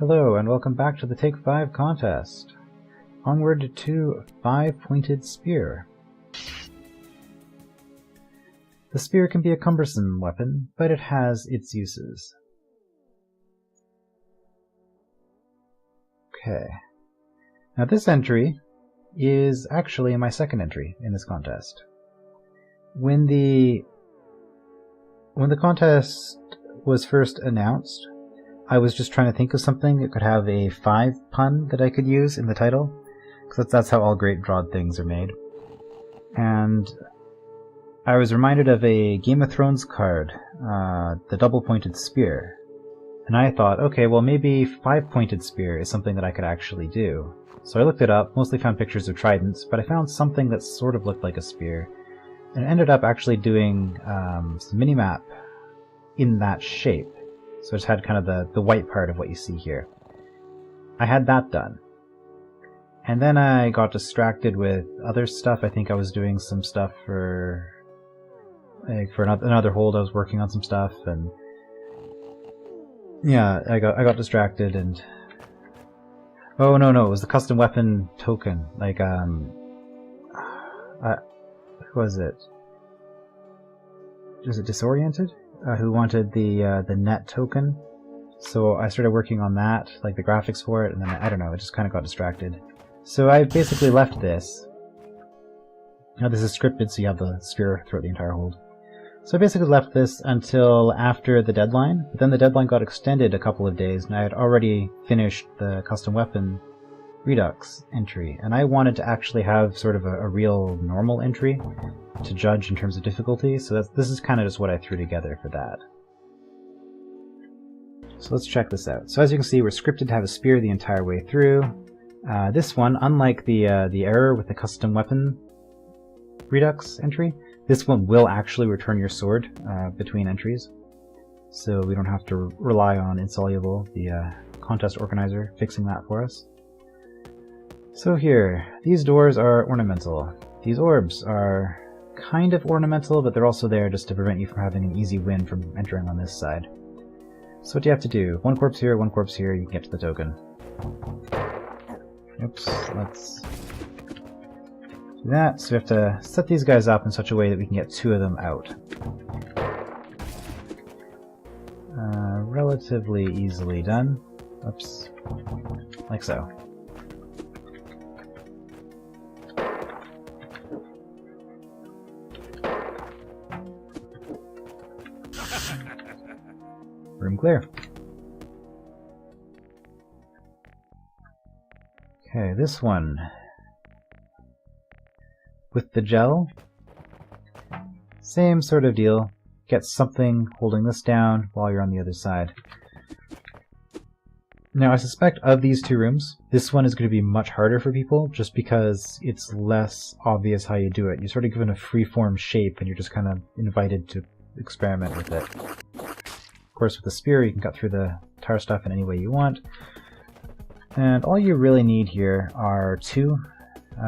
Hello and welcome back to the Take 5 contest. Onward to 5-pointed spear. The spear can be a cumbersome weapon, but it has its uses. Okay. Now this entry is actually my second entry in this contest. When the contest was first announced, I was just trying to think of something that could have a 5 pun that I could use in the title, because that's how all great DROD things are made. And I was reminded of a Game of Thrones card, the double-pointed spear. And I thought, okay, well maybe 5-pointed spear is something that I could actually do. So I looked it up, mostly found pictures of tridents, but I found something that sort of looked like a spear. And ended up actually doing some minimap in that shape. So I just had kind of the white part of what you see here. I had that done. And then I got distracted with other stuff. I think I was doing some stuff for another hold. I was working on some stuff, and yeah, I got distracted, and oh no, it was the custom weapon token. Like who was it? Was it Disoriented? Who wanted the net token? So I started working on that, like the graphics for it, and then I don't know, I just kind of got distracted. So I basically left this. Now this is scripted, so you have the spear throughout the entire hold. So I basically left this until after the deadline, but then the deadline got extended a couple of days, and I had already finished the custom weapon Redux entry, and I wanted to actually have sort of a real normal entry to judge in terms of difficulty, so this is kind of just what I threw together for that. So let's check this out. So as you can see, we're scripted to have a spear the entire way through. This one, unlike the error with the custom weapon Redux entry, this one will actually return your sword between entries, so we don't have to rely on Insoluble, the contest organizer, fixing that for us. So here, these doors are ornamental. These orbs are kind of ornamental, but they're also there just to prevent you from having an easy win from entering on this side. So what do you have to do? One corpse here, you can get to the token. Oops, let's do that. So we have to set these guys up in such a way that we can get 2 of them out. Relatively easily done. Oops. Like so. Room clear. Okay, this one. With the gel, same sort of deal. Get something holding this down while you're on the other side. Now I suspect of these 2 rooms, this one is going to be much harder for people just because it's less obvious how you do it. You're sort of given a free-form shape and you're just kind of invited to experiment with it. Of course, with the spear, you can cut through the entire stuff in any way you want. And all you really need here are 2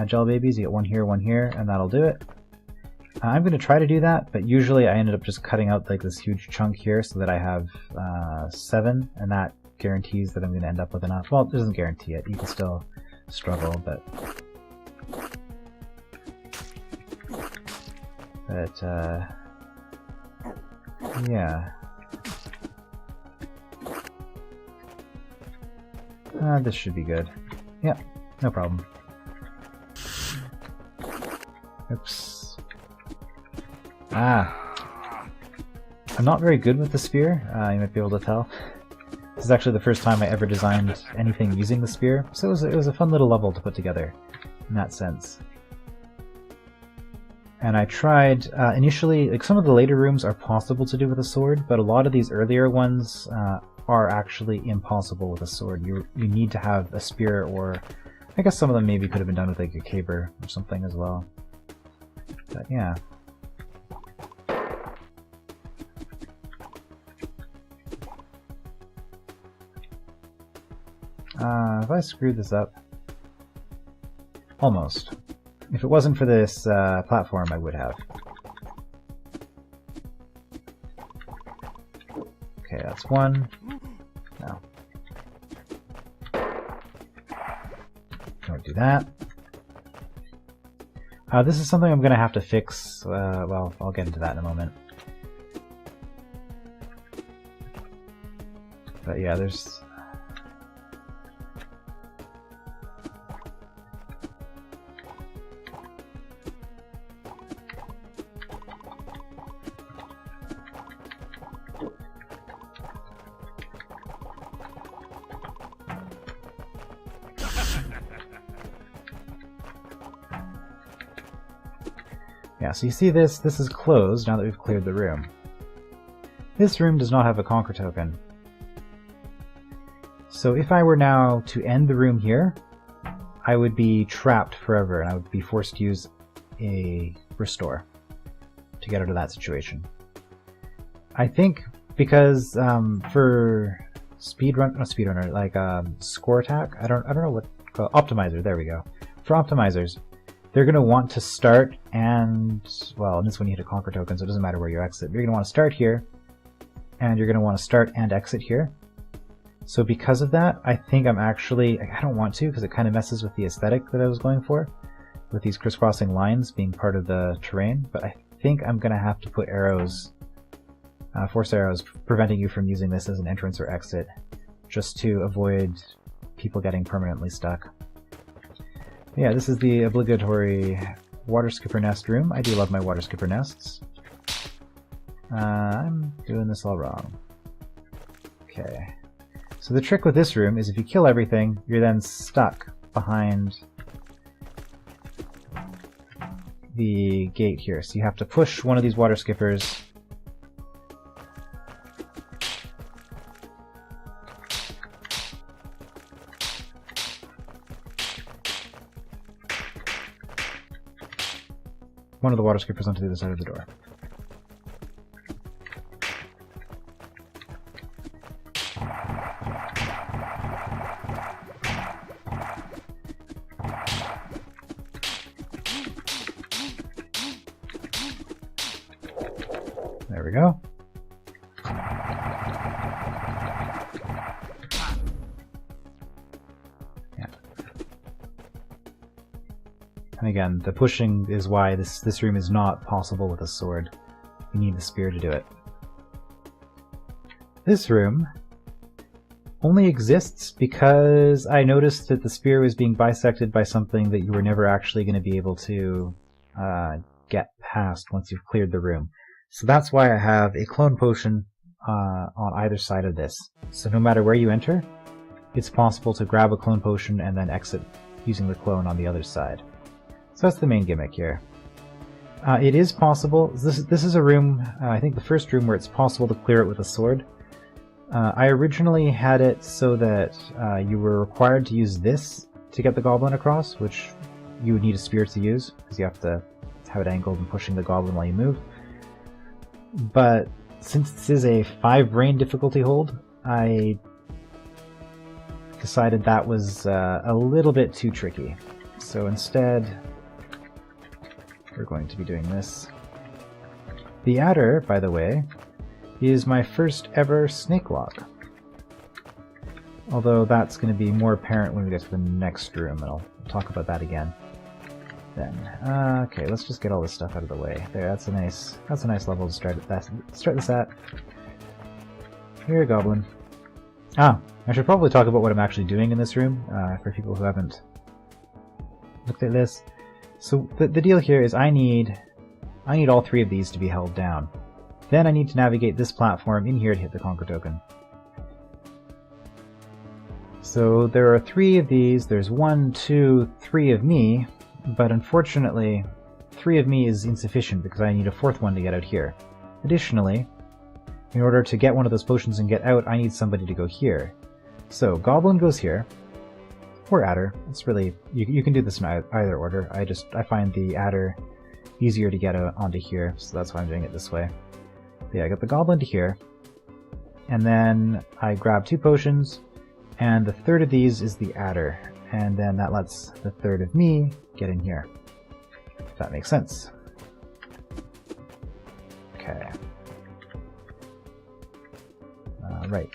gel babies. You get one here, and that'll do it. I'm going to try to do that, but usually I ended up just cutting out like this huge chunk here so that I have 7, and that guarantees that I'm going to end up with enough. Well, it doesn't guarantee it. You can still struggle, but yeah. This should be good. Yep, no problem. Oops. I'm not very good with the spear, you might be able to tell. This is actually the first time I ever designed anything using the spear, so it was a fun little level to put together, in that sense. And I tried, initially, like some of the later rooms are possible to do with a sword, but a lot of these earlier ones are actually impossible with a sword. You need to have a spear, or I guess some of them maybe could have been done with like a caber or something as well. But yeah. Have I screwed this up? Almost. If it wasn't for this platform, I would have. Okay, that's one. No. do that. This is something I'm going to have to fix. Well, I'll get into that in a moment. But yeah, there's... Yeah, so you see this is closed now that we've cleared the room. This room does not have a conquer token. So if I were now to end the room here, I would be trapped forever and I would be forced to use a restore to get out of that situation. I think because for speedrunner, like score attack, I don't know what optimizer, there we go. For optimizers, they're going to want to start and, well, in this one you hit a conquer token, so it doesn't matter where you exit. You're going to want to start here, and you're going to want to start and exit here. So because of that, I think I don't want to, because it kind of messes with the aesthetic that I was going for, with these crisscrossing lines being part of the terrain, but I think I'm going to have to put arrows, force arrows, preventing you from using this as an entrance or exit, just to avoid people getting permanently stuck. Yeah, this is the obligatory water skipper nest room. I do love my water skipper nests. I'm doing this all wrong. Okay. So the trick with this room is if you kill everything, you're then stuck behind the gate here. So you have to push one of these water skippers . One of the water skippers onto the other side of the door. There we go. And again, the pushing is why this room is not possible with a sword. You need the spear to do it. This room only exists because I noticed that the spear was being bisected by something that you were never actually going to be able to get past once you've cleared the room. So that's why I have a clone potion on either side of this. So no matter where you enter, it's possible to grab a clone potion and then exit using the clone on the other side. So that's the main gimmick here. It is possible. This is a room, I think the first room where it's possible to clear it with a sword. I originally had it so that you were required to use this to get the goblin across, which you would need a spear to use, because you have to have it angled and pushing the goblin while you move. But since this is a 5 brain difficulty hold, I decided that was a little bit too tricky. So instead, we're going to be doing this. The adder, by the way, is my first ever snake lock. Although that's going to be more apparent when we get to the next room, and I'll talk about that again then. Okay, let's just get all this stuff out of the way. There, that's a nice level to start this at. Here, goblin. I should probably talk about what I'm actually doing in this room, for people who haven't looked at this. So the deal here is I need all 3 of these to be held down. Then I need to navigate this platform in here to hit the conquer token. So there are 3 of these. There's 1, 2, 3 of me, but unfortunately 3 of me is insufficient because I need a 4th one to get out here. Additionally, in order to get one of those potions and get out, I need somebody to go here. So goblin goes here. Or adder. It's really, you can do this in either order. I find the adder easier to get onto here, so that's why I'm doing it this way. But yeah, I got the goblin to here, and then I grab 2 potions, and the 3rd of these is the adder, and then that lets the 3rd of me get in here. If that makes sense. Okay. Right.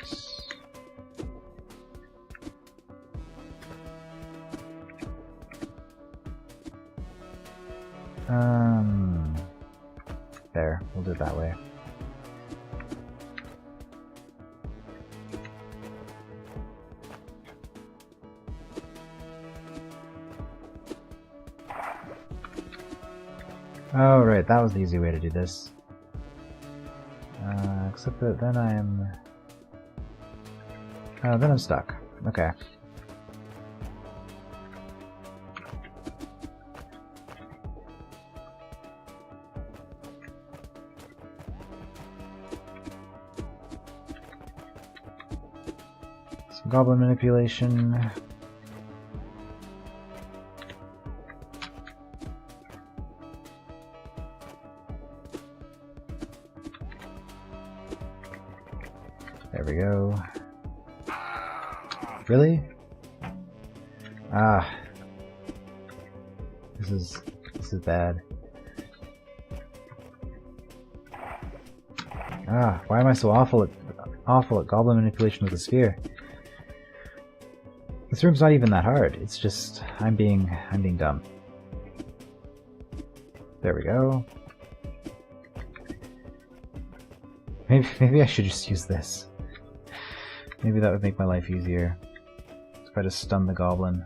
There, we'll do it that way. Oh, right, that was the easy way to do this. Except that then I'm stuck. Okay. Some goblin manipulation. There we go. Really? Ah. This is bad. Ah, why am I so awful at goblin manipulation with the sphere? This room's not even that hard. It's just I'm being dumb. There we go. Maybe I should just use this. Maybe that would make my life easier. If I just stun the goblin.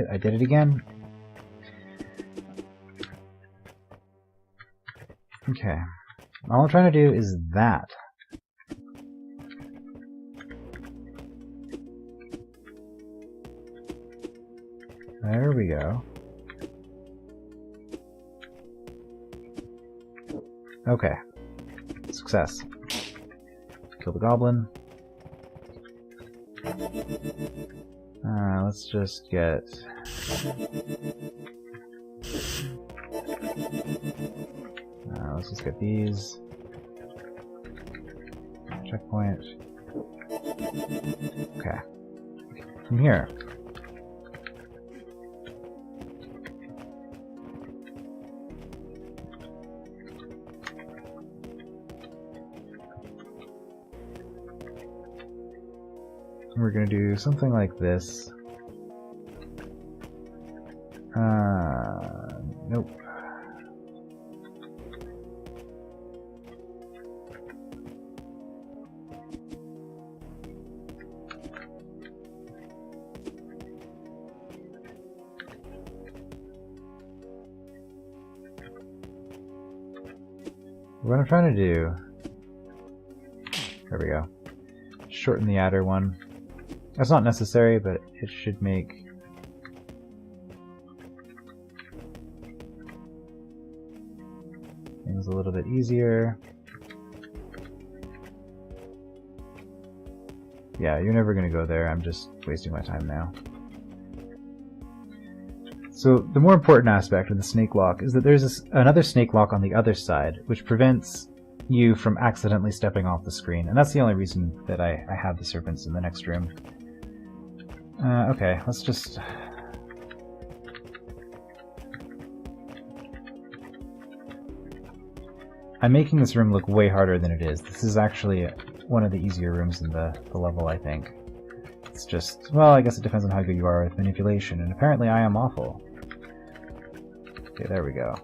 I did it again. Okay. All I'm trying to do is that. There we go. Okay. Success. Kill the goblin. Let's just get... let's just get these. Checkpoint. Okay. From here. We're going to do something like this. Nope. What I'm trying to do... There we go. Shorten the adder one. That's not necessary, but it should make... things a little bit easier. Yeah, you're never going to go there. I'm just wasting my time now. So the more important aspect of the snake lock is that there's another snake lock on the other side, which prevents you from accidentally stepping off the screen. And that's the only reason that I have the serpents in the next room. Okay, let's just... I'm making this room look way harder than it is. This is actually one of the easier rooms in the level, I think. It's just... well, I guess it depends on how good you are with manipulation, and apparently I am awful. Okay, there we go.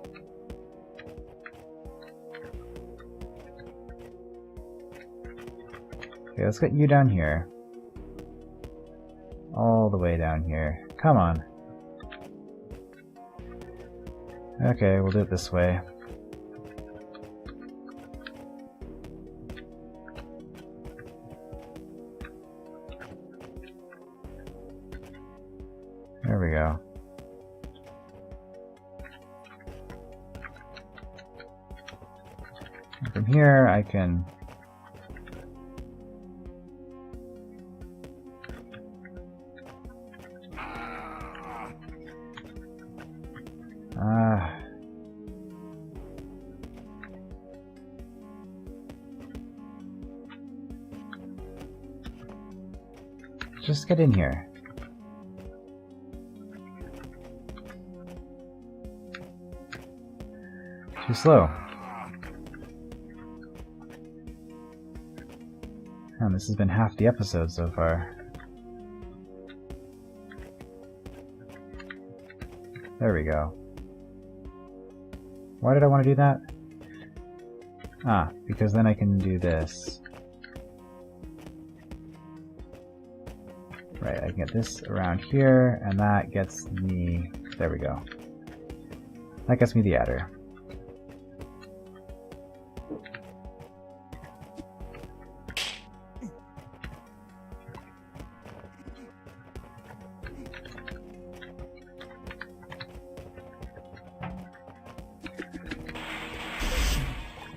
Okay, let's get you down here. All the way down here. Come on. Okay, we'll do it this way. There we go. And from here, I can... Just get in here. Too slow. And this has been half the episode so far. There we go. Why did I want to do that? Ah, because then I can do this. Right, I can get this around here, and that gets me... There we go. That gets me the adder.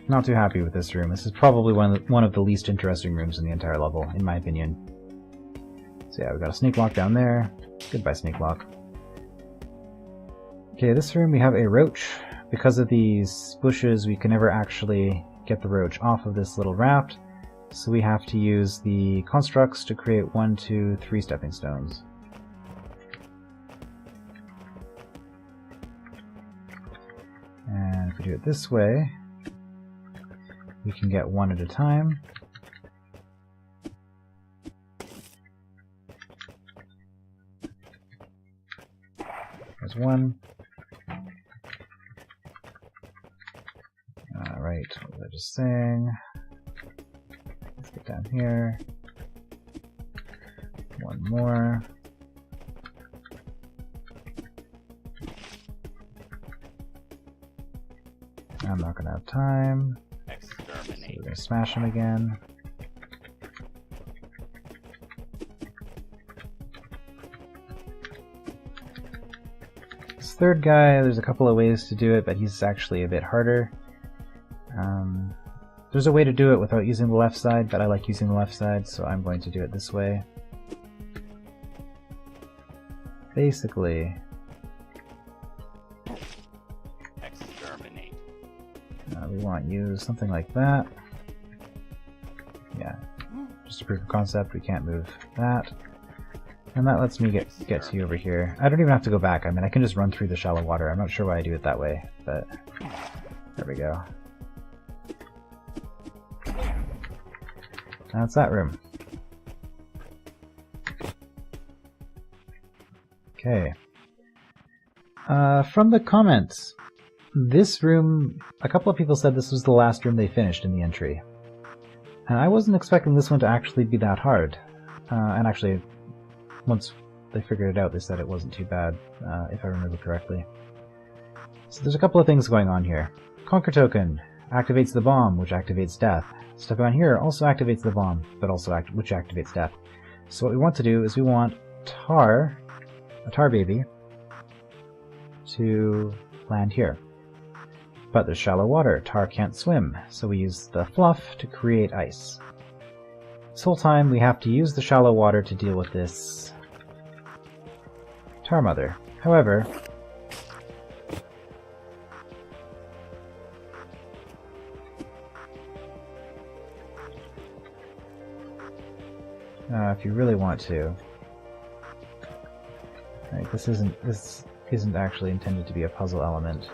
Not too happy with this room. This is probably one of the least interesting rooms in the entire level, in my opinion. So yeah, we've got a snake lock down there. Goodbye, snake lock. Okay, this room we have a roach. Because of these bushes, we can never actually get the roach off of this little raft, so we have to use the constructs to create 1, 2, 3 stepping stones. And if we do it this way, we can get one at a time. There's one. Alright, what was I just saying? Let's get down here. One more. I'm not gonna have time. So we're gonna smash him again. This third guy, there's a couple of ways to do it, but he's actually a bit harder. There's a way to do it without using the left side, but I like using the left side, so I'm going to do it this way. Basically, we want to use something like that. Yeah, just a proof of concept, we can't move that. And that lets me get to you over here. I don't even have to go back, I mean I can just run through the shallow water. I'm not sure why I do it that way, but there we go. That's that room. Okay. From the comments, this room, a couple of people said this was the last room they finished in the entry. And I wasn't expecting this one to actually be that hard. And actually, once they figured it out, they said it wasn't too bad, if I remember correctly. So there's a couple of things going on here. Conquer token activates the bomb, which activates death. Stuff on here also activates the bomb, but also which activates death. So what we want to do is we want a tar baby, to land here. But there's shallow water, tar can't swim, so we use the fluff to create ice. This whole time we have to use the shallow water to deal with this tar mother. However, if you really want to, right, this isn't actually intended to be a puzzle element,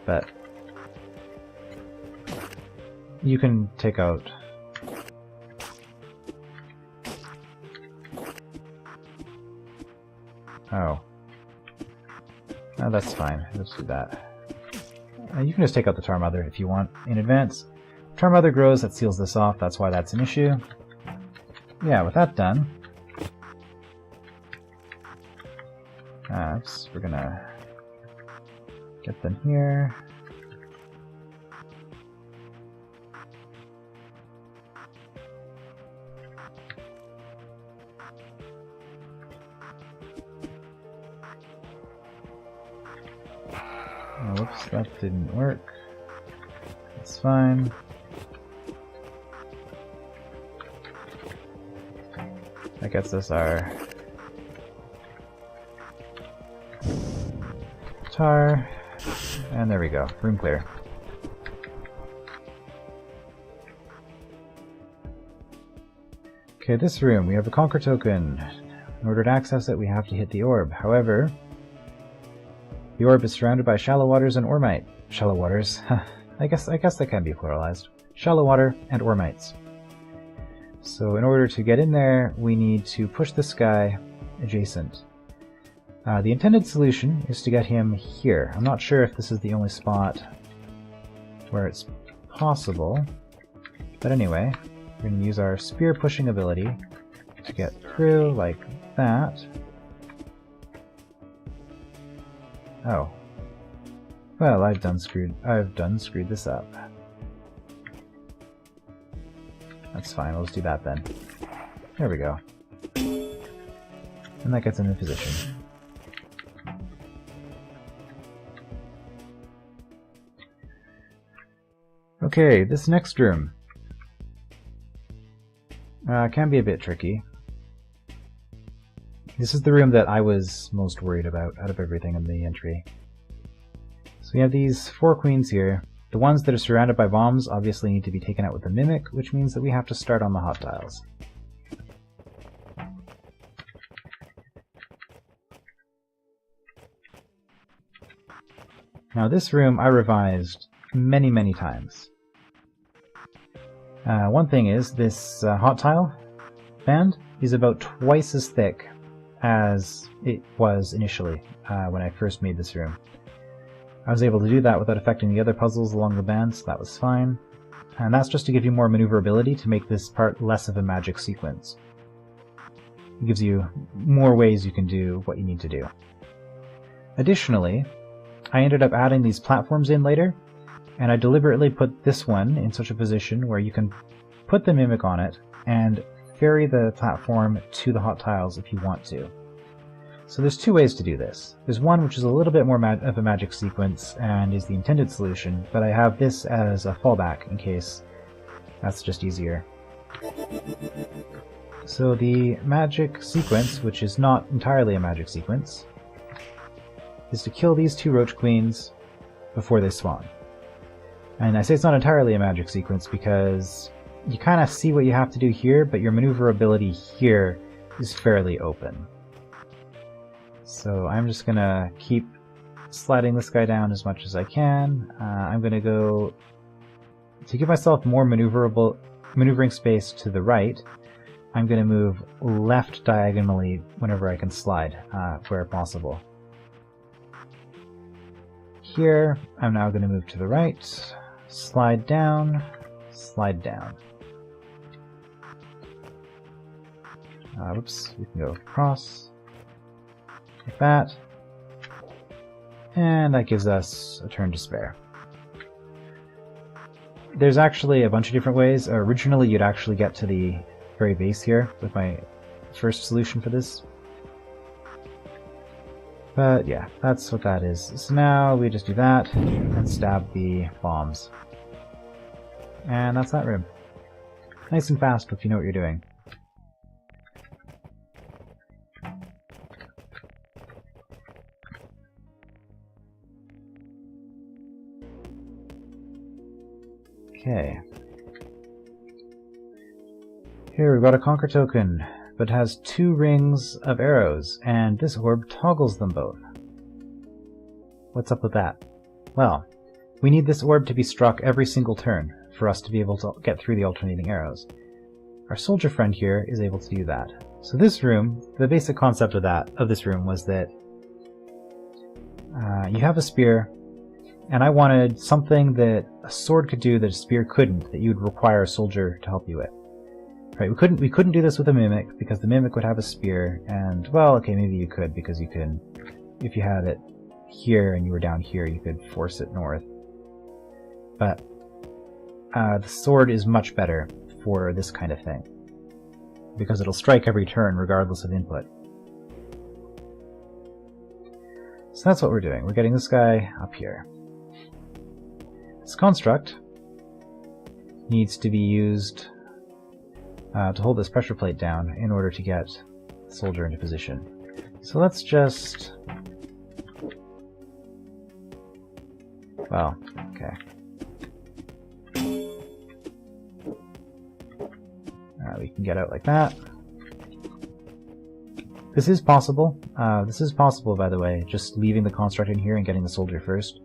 but you can take out oh, that's fine, let's do that. You can just take out the tar mother if you want in advance. Tar mother grows, that seals this off, that's why that's an issue. Yeah, with that done, we're gonna get them here. Oh, whoops, that didn't work. That's fine. That gets us our tar, and there we go, room clear. Okay, this room, we have a conquer token. In order to access it, we have to hit the orb. However, the orb is surrounded by shallow waters and ormite. Shallow waters. I guess that can be pluralized. Shallow water and ormites. So in order to get in there, we need to push this guy adjacent. The intended solution is to get him here. I'm not sure if this is the only spot where it's possible, but anyway, we're going to use our spear pushing ability to get through like that. Oh. Well, I've done screwed this up. That's fine, we'll just do that then. There we go. And that gets him in position. Okay, this next room can be a bit tricky. This is the room that I was most worried about out of everything in the entry. So we have these 4 queens here. The ones that are surrounded by bombs obviously need to be taken out with the Mimic, which means that we have to start on the hot tiles. Now this room I revised many times. One thing is, this hot tile band is about twice as thick as it was initially when I first made this room. I was able to do that without affecting the other puzzles along the band, so that was fine. And that's just to give you more maneuverability to make this part less of a magic sequence. It gives you more ways you can do what you need to do. Additionally, I ended up adding these platforms in later, and I deliberately put this one in such a position where you can put the Mimic on it and ferry the platform to the hot tiles if you want to. So there's 2 ways to do this. There's one which is a little bit more of a magic sequence and is the intended solution, but I have this as a fallback in case that's just easier. So the magic sequence, which is not entirely a magic sequence, is to kill these 2 roach queens before they spawn. And I say it's not entirely a magic sequence because you kind of see what you have to do here, but your maneuverability here is fairly open. So I'm just going to keep sliding this guy down as much as I can. I'm going to go, to give myself more maneuvering space to the right, I'm going to move left diagonally whenever I can slide, where possible. Here, I'm now going to move to the right, slide down, slide down. Whoops, we can go across, like that, and that gives us a turn to spare. There's actually a bunch of different ways. Originally, you'd actually get to the very base here with my first solution for this. But yeah, that's what that is. So now we just do that and stab the bombs. And that's that room. Nice and fast if you know what you're doing. Okay. Here we've got a conquer token, but has 2 rings of arrows, and this orb toggles them both. What's up with that? Well, we need this orb to be struck every single turn for us to be able to get through the alternating arrows. Our soldier friend here is able to do that. So this room, the basic concept of this room was that you have a spear, and I wanted something that a sword could do that a spear couldn't, that you'd require a soldier to help you with. Right, we couldn't do this with a Mimic, because the Mimic would have a spear, and, well, okay, maybe you could, because you can, if you had it here and you were down here, you could force it north. But the sword is much better for this kind of thing, because it'll strike every turn regardless of input. So that's what we're doing. We're getting this guy up here. This construct needs to be used to hold this pressure plate down in order to get the soldier into position. So let's just... well, okay. We can get out like that. This is possible. This is possible, by the way, just leaving the construct in here and getting the soldier first.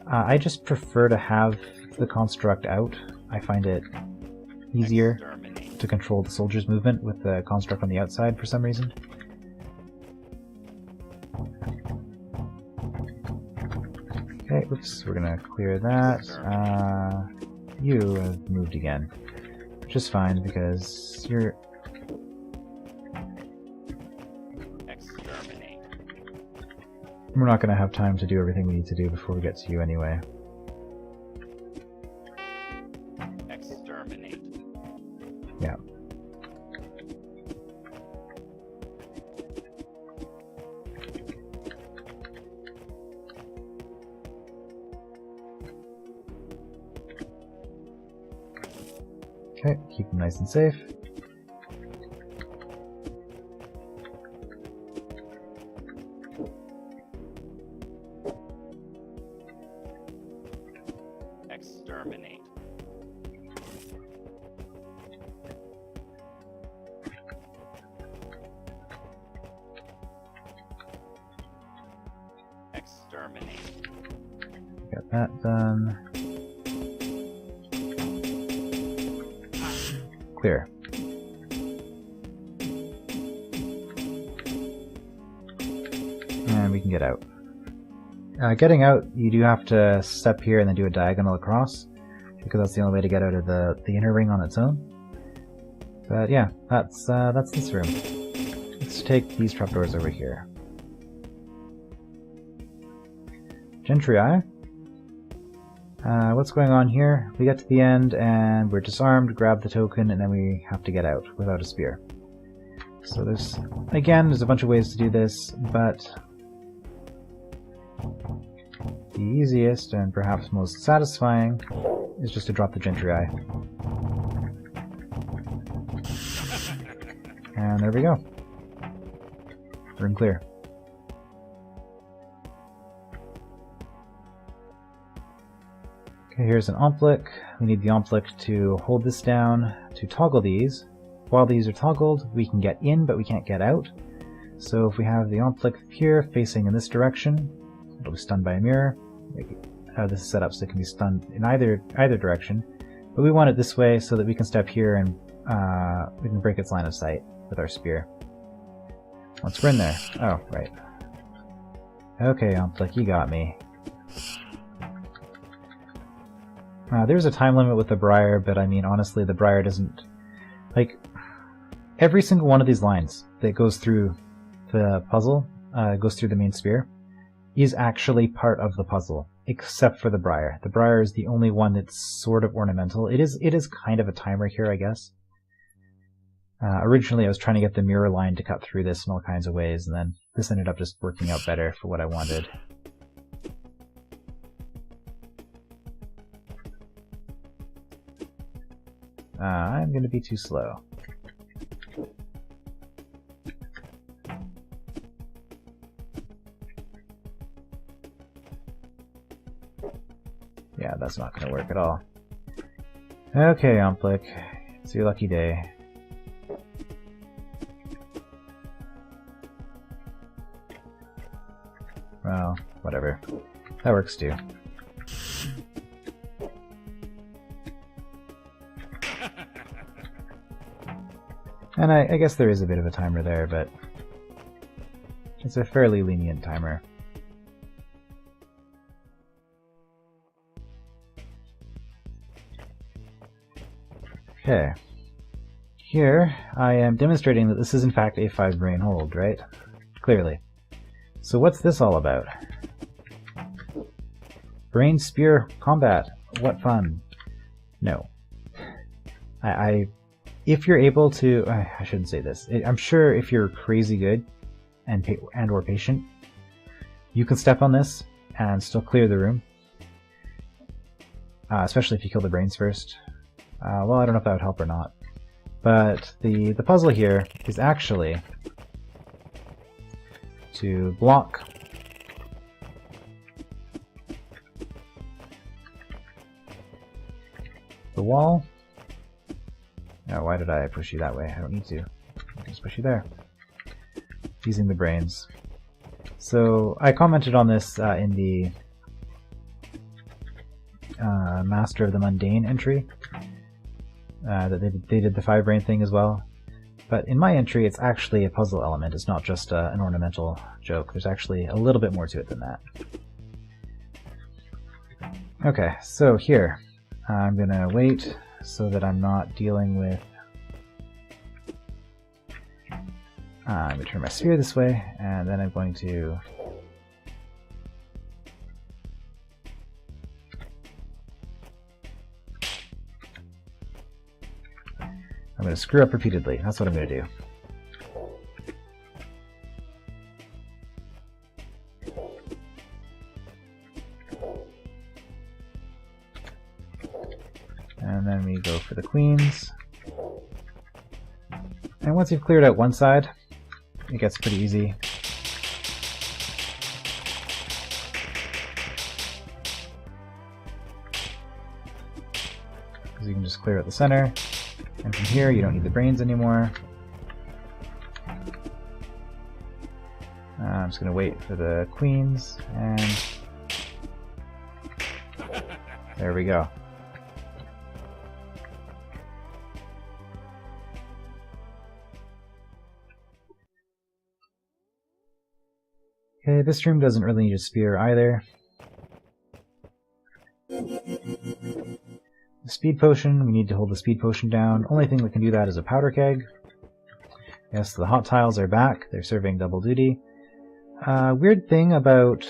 I just prefer to have the construct out. I find it easier to control the soldier's movement with the construct on the outside for some reason. Okay, whoops, we're gonna clear that. You have moved again, which is fine because you're... Exterminate. We're not gonna have time to do everything we need to do before we get to you anyway. Exterminate. Yeah. Okay, keep them nice and safe. Exterminate. Exterminate. Got that done. Clear. And we can get out. Getting out, you do have to step here and then do a diagonal across, because that's the only way to get out of the inner ring on its own. But yeah, that's this room. Let's take these trapdoors over here. Gentry Eye. What's going on here? We get to the end and we're disarmed, grab the token, and then we have to get out without a spear. So there's a bunch of ways to do this, but the easiest and perhaps most satisfying is just to drop the Gentry Eye. And there we go. Room clear. Okay, here's an Omplic. We need the Omplic to hold this down to toggle these. While these are toggled, we can get in, but we can't get out. So if we have the Omplic here facing in this direction, it'll be stunned by a mirror. This is set up so it can be stunned in either direction. But we want it this way so that we can step here and we can break its line of sight with our spear. Once we're in there. Oh, right. Okay, Omplic, you got me. There's a time limit with the Briar, but I mean, honestly, the Briar doesn't... Like, every single one of these lines that goes through the puzzle, goes through the main spear, is actually part of the puzzle, except for the Briar. The Briar is the only one that's sort of ornamental. It is kind of a timer here, I guess. Originally, I was trying to get the mirror line to cut through this in all kinds of ways, and then this ended up just working out better for what I wanted. I'm going to be too slow. Yeah, that's not going to work at all. Okay, Omplic, it's your lucky day. Well, whatever. That works too. And I guess there is a bit of a timer there, but it's a fairly lenient timer. Okay. Here, I am demonstrating that this is in fact a 5-brain hold, right? Clearly. So what's this all about? Brain Spear Combat. What fun. No. If you're able to... I shouldn't say this. I'm sure if you're crazy good and or patient, you can step on this and still clear the room. Especially if you kill the brains first. Well, I don't know if that would help or not. But the puzzle here is actually to block the wall Now, why did I push you that way? I don't need to. I can just push you there. Using the brains. So I commented on this in the Master of the Mundane entry, that they did the 5-brain thing as well. But in my entry, it's actually a puzzle element. It's not just an ornamental joke. There's actually a little bit more to it than that. Okay, so here, I'm going to wait so that I'm not dealing with... I'm going to turn my sphere this way, and then I'm going to... I'm going to screw up repeatedly. That's what I'm going to do. And then we go for the queens. And once you've cleared out one side, it gets pretty easy. Because you can just clear out the center. And from here, you don't need the brains anymore. I'm just going to wait for the queens, and there we go. Okay, this room doesn't really need a spear either. The speed potion, we need to hold the speed potion down. Only thing that can do that is a powder keg. Yes, the hot tiles are back. They're serving double duty. Weird thing about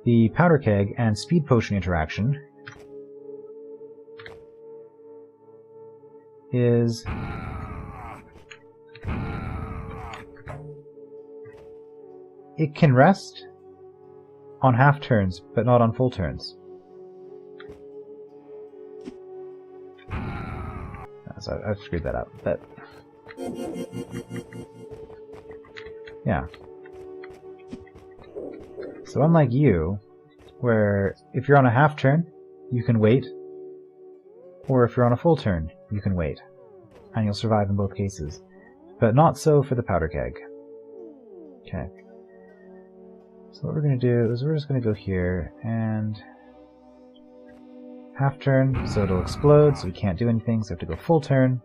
the powder keg and speed potion interaction is it can rest on half turns, but not on full turns. So I've screwed that up, but yeah. So unlike you, where if you're on a half turn, you can wait, or if you're on a full turn, you can wait, and you'll survive in both cases. But not so for the powder keg. Okay. So what we're going to do is we're just going to go here and half turn, so it'll explode, so we can't do anything, so we have to go full turn.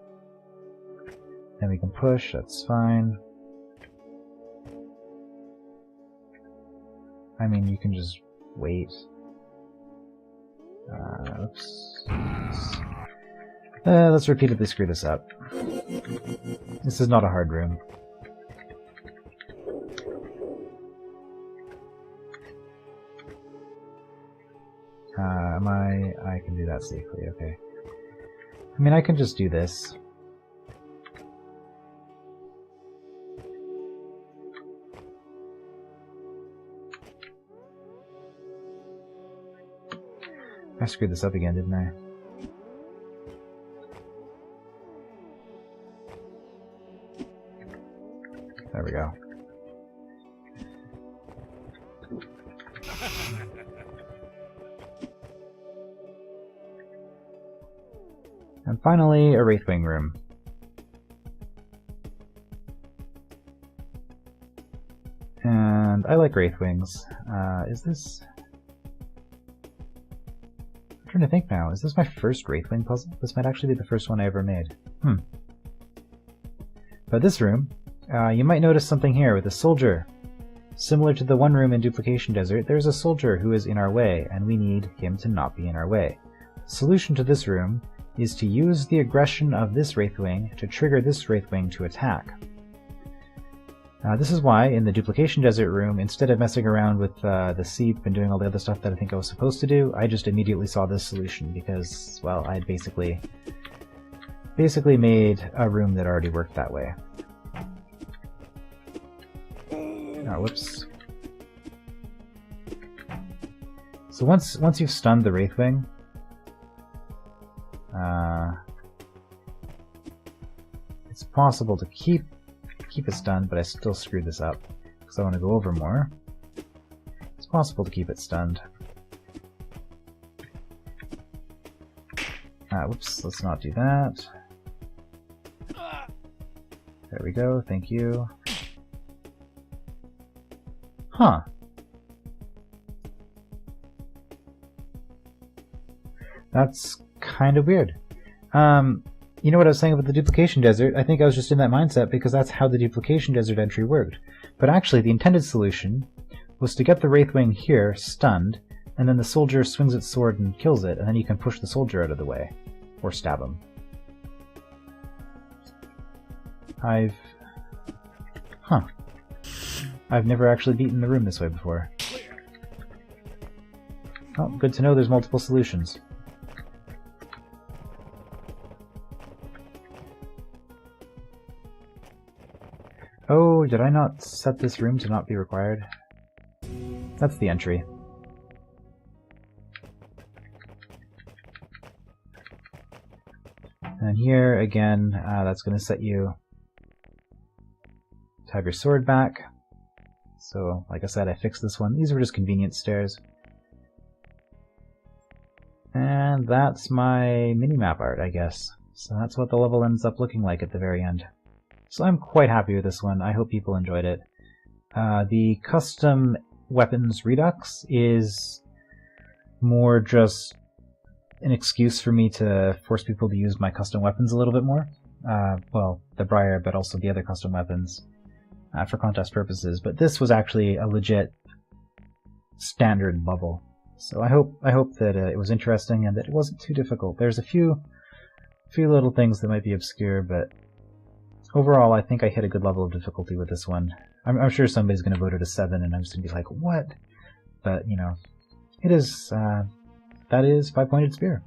Then we can push, that's fine. I mean, you can just wait. Oops. Let's repeatedly screw this up. This is not a hard room. I can do that safely, okay. I mean, I can just do this. I screwed this up again, didn't I? There we go. And finally, a Wraithwing room. And I like Wraithwings. Is this... I'm trying to think now. Is this my first Wraithwing puzzle? This might actually be the first one I ever made. But this room, you might notice something here with a soldier. Similar to the one room in Duplication Desert, there's a soldier who is in our way, and we need him to not be in our way. The solution to this room is to use the aggression of this Wraithwing to trigger this Wraithwing to attack. This is why, in the Duplication Desert room, instead of messing around with the seep and doing all the other stuff that I think I was supposed to do, I just immediately saw this solution because, well, I had basically made a room that already worked that way. Oh, whoops. So once you've stunned the Wraithwing, it's possible to keep it stunned, but I still screwed this up because I want to go over more. It's possible to keep it stunned. Whoops, let's not do that. There we go, thank you. Huh. That's kind of weird. You know what I was saying about the duplication desert? I think I was just in that mindset because that's how the duplication desert entry worked. But actually, the intended solution was to get the Wraithwing here, stunned, and then the soldier swings its sword and kills it, and then you can push the soldier out of the way. Or stab him. I've never actually beaten the room this way before. Oh, good to know there's multiple solutions. Oh, did I not set this room to not be required? That's the entry. And here, again, that's going to set you to have your sword back. So, like I said, I fixed this one. These were just convenience stairs. And that's my minimap art, I guess. So that's what the level ends up looking like at the very end. So I'm quite happy with this one. I hope people enjoyed it. The custom weapons redux is more just an excuse for me to force people to use my custom weapons a little bit more. Well, the Briar, but also the other custom weapons for contest purposes. But this was actually a legit standard level. So I hope that it was interesting and that it wasn't too difficult. There's a few little things that might be obscure, but overall, I think I hit a good level of difficulty with this one. I'm sure somebody's going to vote it a 7, and I'm just going to be like, what? But, you know, it is, that is 5-pointed spear.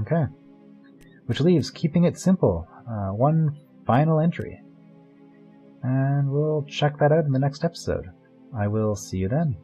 Okay. Which leaves keeping it simple. One final entry. And we'll check that out in the next episode. I will see you then.